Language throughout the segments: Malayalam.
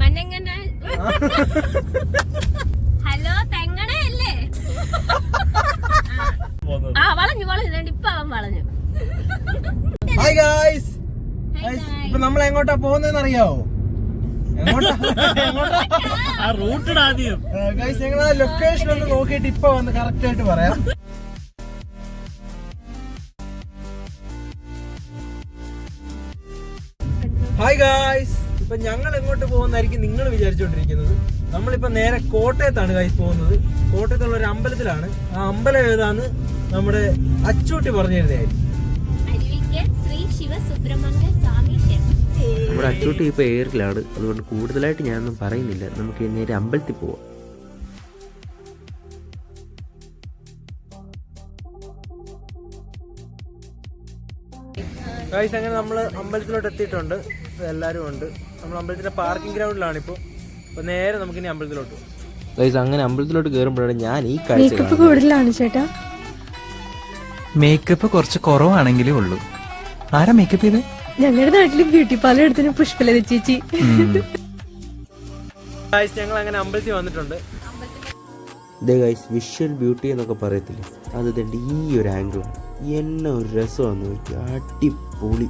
മഞ്ഞങ്ങനെ ഹലോ തെങ്ങണയല്ലേ? വളഞ്ഞു ഇപ്പൊ അവൻ വളഞ്ഞു. ഹായ് ഗായ്സ്, ഇപ്പൊ നമ്മൾ എങ്ങോട്ടാ പോകുന്നതെന്ന് അറിയാവോ? ഗായ്സ്, ഞങ്ങൾ ആ ലൊക്കേഷൻ ഒന്ന് നോക്കിയിട്ട് ഇപ്പൊ വന്ന് കറക്റ്റ് ആയിട്ട് പറയാം. ഹായ് ഗായ്സ്, ഇപ്പൊ ഞങ്ങൾ എങ്ങോട്ട് പോകുന്നതായിരിക്കും നിങ്ങൾ വിചാരിച്ചോണ്ടിരിക്കുന്നത്. നമ്മളിപ്പോ നേരെ കോട്ടയത്താണ് ഗായ്സ് പോകുന്നത്. കോട്ടയത്തുള്ള ഒരു അമ്പലത്തിലാണ്. ആ അമ്പലം ഏതാന്ന് നമ്മുടെ അച്ചൂട്ടി പറഞ്ഞു തരുന്നതായിരിക്കും. നമ്മുടെ അച്ചൂട്ടി ഇപ്പൊ എയറിലാണ്, അതുകൊണ്ട് കൂടുതലായിട്ട് ഞാനൊന്നും പറയുന്നില്ല. നമുക്ക് നേരെ അമ്പലത്തിൽ പോവാം. ഗായ്സ്, അങ്ങനെ നമ്മൾ അമ്പലത്തിലോട്ട് എത്തിയിട്ടുണ്ട്. എല്ലാവരും ഉണ്ട്. നമ്മൾ അമ്പലത്തിന്റെ പാർക്കിംഗ് ഗ്രൗണ്ടിലാണ് ഇപ്പോൾ. അപ്പൊ നേരെ നമുക്ക് ഇനി അമ്പലത്തിലോട്ട് പോകാം. ഗായ്സ്, അങ്ങനെ അമ്പലത്തിലോട്ട് കയറുമ്പോഴാണ് ഞാൻ ഈ കാഴ്ച കൂടുതലാണ് ചേട്ടാ. മേക്കപ്പ് കുറച്ച് കുറവാണെങ്കിലേ ഉള്ളൂ. ആരാ മേക്കപ്പ് ചെയ്ത്? ഞങ്ങളുടെ നാട്ടില് ബ്യൂട്ടി പാർലർ എടുത്തിന് പുഷ്പലത ചേച്ചി. ഞങ്ങൾ അങ്ങനെ അമ്പലത്തിൽ വന്നിട്ടുണ്ട്. വിഷ്വൽ ബ്യൂട്ടി എന്നൊക്കെ പറയത്തില്ലേ, അത് തന്നെ ഈ ഒരു ആംഗിളാണ്. എന്നെ ഒരു രസമാണ് നോക്കി, അടിപൊളി.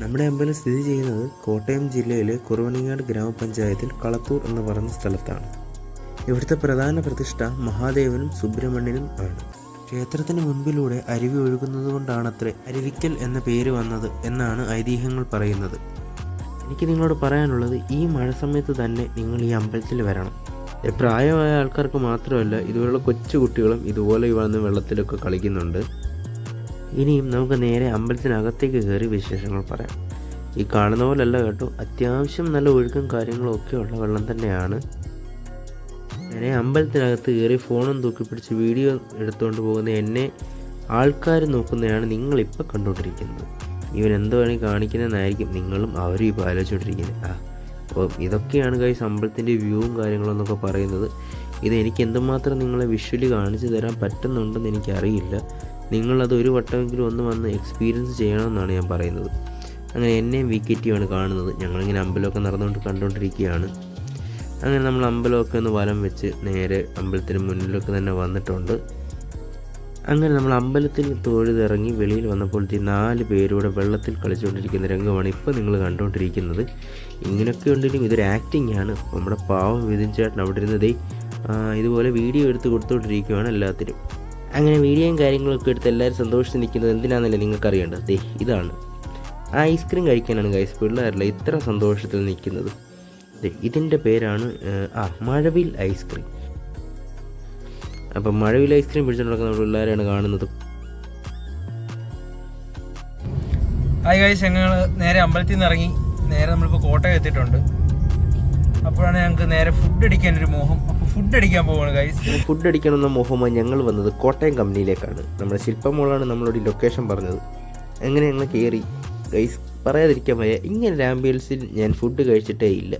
നമ്മുടെ അമ്പലം സ്ഥിതി ചെയ്യുന്നത് കോട്ടയം ജില്ലയിലെ കുറവണിങ്ങാട് ഗ്രാമപഞ്ചായത്തിൽ കളത്തൂർ എന്ന് പറയുന്ന സ്ഥലത്താണ്. ഇവിടുത്തെ പ്രധാന പ്രതിഷ്ഠ മഹാദേവനും സുബ്രഹ്മണ്യനും ആണ്. ക്ഷേത്രത്തിന് മുൻപിലൂടെ അരുവി ഒഴുകുന്നത് കൊണ്ടാണത്രേ അരുവിക്കൽ എന്ന പേര് വന്നത് എന്നാണ് ഐതിഹ്യങ്ങൾ പറയുന്നത്. എനിക്ക് നിങ്ങളോട് പറയാനുള്ളത്, ഈ മഴ സമയത്ത് തന്നെ നിങ്ങൾ ഈ അമ്പലത്തിൽ വരണം. പ്രായമായ ആൾക്കാർക്ക് മാത്രമല്ല, ഇതുപോലുള്ള കൊച്ചു കുട്ടികളും ഇതുപോലെ വന്ന് വെള്ളത്തിലൊക്കെ കളിക്കുന്നുണ്ട്. ഇനിയും നമുക്ക് നേരെ അമ്പലത്തിനകത്തേക്ക് കയറി വിശേഷങ്ങൾ പറയാം. ഈ കാണുന്ന പോലല്ല കേട്ടോ, അത്യാവശ്യം നല്ല ഒഴുക്കും കാര്യങ്ങളും ഒക്കെ ഉള്ള വെള്ളം തന്നെയാണ്. നേരെ അമ്പലത്തിനകത്ത് കയറി ഫോണും തൂക്കിപ്പിടിച്ച് വീഡിയോ എടുത്തുകൊണ്ട് പോകുന്ന എന്നെ ആൾക്കാർ നോക്കുന്നതാണ് നിങ്ങളിപ്പോൾ കണ്ടുകൊണ്ടിരിക്കുന്നത്. ഇവൻ എന്തോ വേണമെങ്കിൽ കാണിക്കുന്നതെന്നായിരിക്കും നിങ്ങളും അവരും ഇപ്പോൾ ആലോചിച്ചുകൊണ്ടിരിക്കുന്നത്. അപ്പോൾ ഇതൊക്കെയാണ് ഗൈസ് അമ്പലത്തിൻ്റെ വ്യൂവും കാര്യങ്ങളും എന്നൊക്കെ പറയുന്നത്. ഇത് എനിക്ക് എന്തുമാത്രം നിങ്ങളെ വിഷ്വലി കാണിച്ചു തരാൻ പറ്റുന്നുണ്ടെന്ന് എനിക്കറിയില്ല. നിങ്ങളത് ഒരു വട്ടമെങ്കിലും ഒന്ന് വന്ന് എക്സ്പീരിയൻസ് ചെയ്യണമെന്നാണ് ഞാൻ പറയുന്നത്. അങ്ങനെ എന്നെയും വിക്കറ്റിയുമാണ് കാണുന്നത്. ഞങ്ങളിങ്ങനെ അമ്പലമൊക്കെ നടന്നുകൊണ്ട് കണ്ടുകൊണ്ടിരിക്കുകയാണ്. അങ്ങനെ നമ്മൾ അമ്പലമൊക്കെ ഒന്ന് വലം വെച്ച് നേരെ അമ്പലത്തിന് മുന്നിലൊക്കെ തന്നെ വന്നിട്ടുണ്ട്. അങ്ങനെ നമ്മൾ അമ്പലത്തിൽ തൊഴുതിറങ്ങി വെളിയിൽ വന്നപ്പോൾ 4 പേരൂടെ വെള്ളത്തിൽ കളിച്ചുകൊണ്ടിരിക്കുന്ന രംഗമാണ് ഇപ്പോൾ നിങ്ങൾ കണ്ടുകൊണ്ടിരിക്കുന്നത്. ഇങ്ങനെയൊക്കെ ഉണ്ടെങ്കിലും ഇതൊരു ആക്ടിങ് ആണ്. നമ്മുടെ പാവം വിതിൻ ചേട്ടൻ അവിടെ ഇരുന്നതേ ഇതുപോലെ വീഡിയോ എടുത്ത് കൊടുത്തുകൊണ്ടിരിക്കുകയാണ് എല്ലാത്തിനും. അങ്ങനെ വീഡിയോയും കാര്യങ്ങളൊക്കെ എടുത്ത് എല്ലാവരും സന്തോഷിച്ച് നിൽക്കുന്നത് എന്തിനാണെന്നല്ലേ നിങ്ങൾക്കറിയേണ്ടത്. ഇതാണ് ഐസ്ക്രീം കഴിക്കാനാണ് ഗൈസ് പിള്ളേരല്ല ഇത്ര സന്തോഷത്തിൽ നിൽക്കുന്നത്. ഇതിൻ്റെ പേരാണ് മഴവിൽ ഐസ്ക്രീം. അപ്പം മഴവിൽ ഐസ്ക്രീം പിടിച്ചിട്ട് നടക്കുന്ന പിള്ളേരെയാണ് കാണുന്നത്. ഹായ് ഗൈസ്, ഞങ്ങൾ നേരെ അമ്പലത്തിൽ നിന്ന് ഇറങ്ങി നേരെ നമ്മളിപ്പോൾ കോട്ടയം എത്തിയിട്ടുണ്ട്. അപ്പോഴാണ് ഞങ്ങൾക്ക് നേരെ ഫുഡ് അടിക്കാനൊരു മോഹം. അപ്പോൾ ഫുഡ് അടിക്കാൻ പോവാണ് ഗൈസ്. ഫുഡ് അടിക്കണമെന്ന മോഹമായി ഞങ്ങൾ വന്നത് കോട്ടയം കമ്പനിയിലേക്കാണ്. നമ്മുടെ ശില്പമോളാണ് നമ്മളോട് ലൊക്കേഷൻ പറഞ്ഞത്. അങ്ങനെ ഞങ്ങൾ കയറി ഗൈസ്. പറയാതിരിക്കാൻ വയ്യ, ഇങ്ങനെ ആംബിയൻസിൽ ഞാൻ ഫുഡ് കഴിച്ചിട്ടേ ഇല്ല.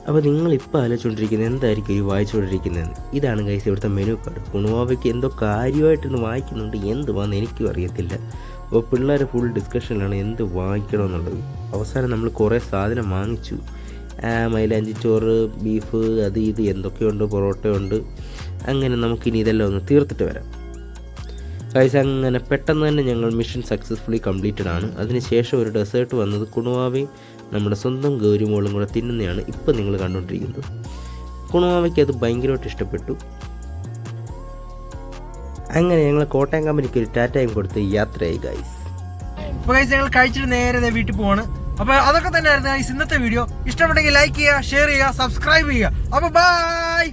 അപ്പോൾ നിങ്ങളിപ്പോൾ ആലോചിച്ചുകൊണ്ടിരിക്കുന്നത് എന്തായിരിക്കും ഈ വായിച്ചുകൊണ്ടിരിക്കുന്നതെന്ന്. ഇതാണ് ഗൈസ് ഇവിടുത്തെ മെനു കാർഡ്. കുണുവാവയ്ക്ക് എന്തോ കാര്യമായിട്ടൊന്ന് വായിക്കുന്നുണ്ട്, എന്തുവാന്ന് എനിക്കും അറിയത്തില്ല. അപ്പോൾ പിള്ളേർ ഫുൾ ഡിസ്കഷനിലാണ് എന്ത് വാങ്ങിക്കണമെന്നുള്ളത്. അവസാനം നമ്മൾ കുറേ സാധനം വാങ്ങിച്ചു. മൈലാഞ്ചി ചോറ്, ബീഫ്, അത് ഇത് എന്തൊക്കെയുണ്ട്, പൊറോട്ടയുണ്ട്. അങ്ങനെ നമുക്കിനി ഇതെല്ലാം ഒന്ന് തീർത്തിട്ട് വരാം ഗൈസ്. അങ്ങനെ പെട്ടെന്ന് തന്നെ ഞങ്ങൾ മിഷൻ സക്സസ്ഫുള്ളി കംപ്ലീറ്റഡ് ആണ്. അതിനുശേഷം ഒരു ഡെസേർട്ട് വന്നത് കുണുവാവയും നമ്മുടെ സ്വന്തം ഗൗരിമോളും കൂടെ തിന്നുന്നതാണ് ഇപ്പോൾ നിങ്ങൾ കണ്ടുകൊണ്ടിരിക്കുന്നത്. കുണുവാവയ്ക്ക് അത് ഭയങ്കരമായിട്ട് ഇഷ്ടപ്പെട്ടു. അങ്ങനെ ഞങ്ങൾ കോട്ടയം കമ്പനിക്ക് ഒരു ടാറ്റയും കൊടുത്ത് യാത്രയായി ഗൈസ്. അപ്പോൾ ഗൈസ്, ഞങ്ങൾ കഴിച്ചിട്ട് നേരെ വീട്ടിൽ പോവാണ്. അപ്പോൾ അതൊക്കെ തന്നെയായിരുന്നു ഗൈസ് ഇന്നത്തെ വീഡിയോ. ഇഷ്ടപ്പെട്ടെങ്കിൽ ലൈക്ക് ചെയ്യുക, ഷെയർ ചെയ്യുക, സബ്സ്ക്രൈബ് ചെയ്യുക. അപ്പോൾ ബൈ.